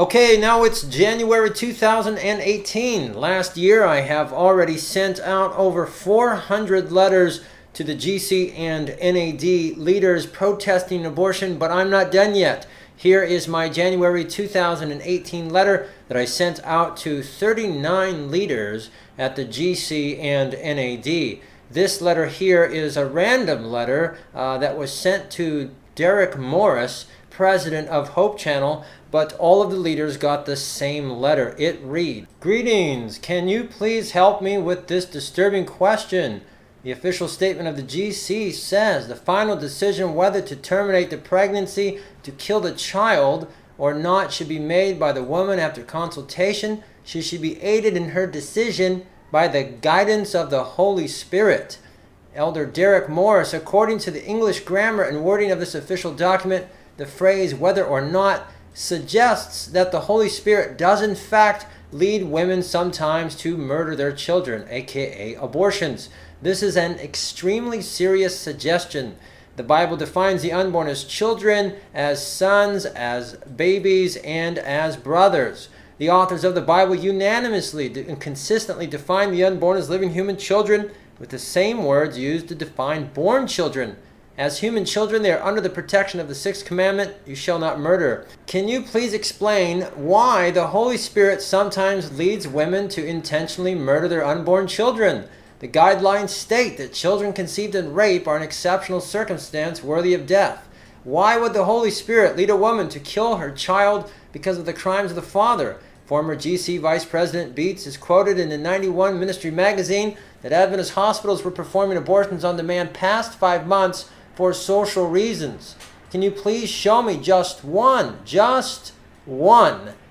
Okay, now it's January 2018. Last year I have already sent out over 400 letters to the GC and NAD leaders protesting abortion, but I'm not done yet. Here is my January 2018 letter that I sent out to 39 leaders at the GC and NAD. This letter here is a random letter that was sent to Derek Morris, president of Hope Channel, but all of the leaders got the same letter. It reads, "Greetings, can you please help me with this disturbing question? The official statement of the GC says the final decision whether to terminate the pregnancy, to kill the child, or not should be made by the woman after consultation. She should be aided in her decision by the guidance of the Holy Spirit." Elder Derek Morris, according to the English grammar and wording of this official document, the phrase whether or not suggests that the Holy Spirit does in fact lead women sometimes to murder their children, aka abortions. This is an extremely serious suggestion. The Bible defines the unborn as children, as sons, as babies, and as brothers. The authors of the Bible unanimously and consistently define the unborn as living human children with the same words used to define born children. As human children, they are under the protection of the sixth commandment, you shall not murder. Can you please explain why the Holy Spirit sometimes leads women to intentionally murder their unborn children? The guidelines state that children conceived in rape are an exceptional circumstance worthy of death. Why would the Holy Spirit lead a woman to kill her child because of the crimes of the father? Former GC Vice President Beets is quoted in the 91 Ministry magazine that Adventist hospitals were performing abortions on demand past 5 months for social reasons. Can you please show me just one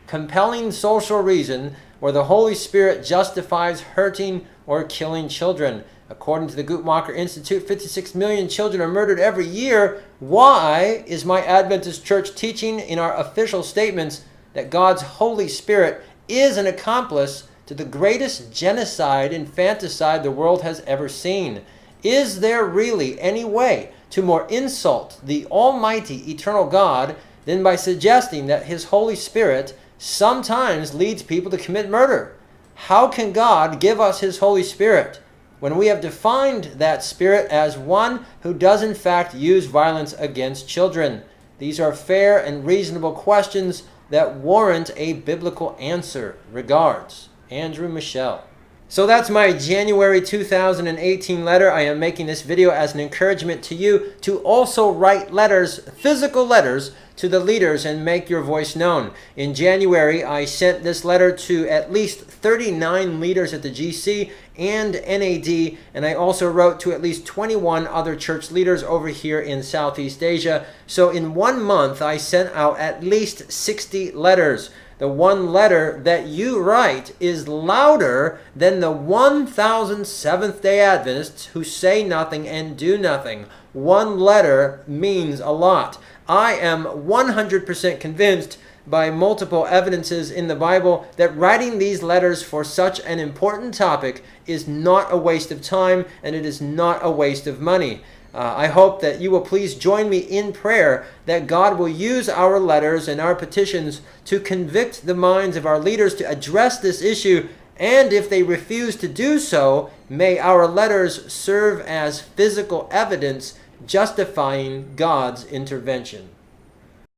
compelling social reason where the Holy Spirit justifies hurting or killing children? According to the Guttmacher Institute, 56 million children are murdered every year. Why is my Adventist church teaching in our official statements that God's Holy Spirit is an accomplice to the greatest genocide, infanticide the world has ever seen? Is there really any way to more insult the Almighty Eternal God than by suggesting that His Holy Spirit sometimes leads people to commit murder? How can God give us His Holy Spirit when we have defined that Spirit as one who does in fact use violence against children? These are fair and reasonable questions that warrant a biblical answer. Regards, Andrew Michelle. So that's my January 2018 letter. I am making this video as an encouragement to you to also write letters, physical letters, to the leaders and make your voice known. In January, I sent this letter to at least 39 leaders at the GC and NAD, and I also wrote to at least 21 other church leaders over here in Southeast Asia. So in 1 month, I sent out at least 60 letters. The one letter that you write is louder than the 1,000 Seventh-day Adventists who say nothing and do nothing. One letter means a lot. I am 100% convinced by multiple evidences in the Bible that writing these letters for such an important topic is not a waste of time and it is not a waste of money. I hope that you will please join me in prayer that God will use our letters and our petitions to convict the minds of our leaders to address this issue, and if they refuse to do so, may our letters serve as physical evidence justifying God's intervention.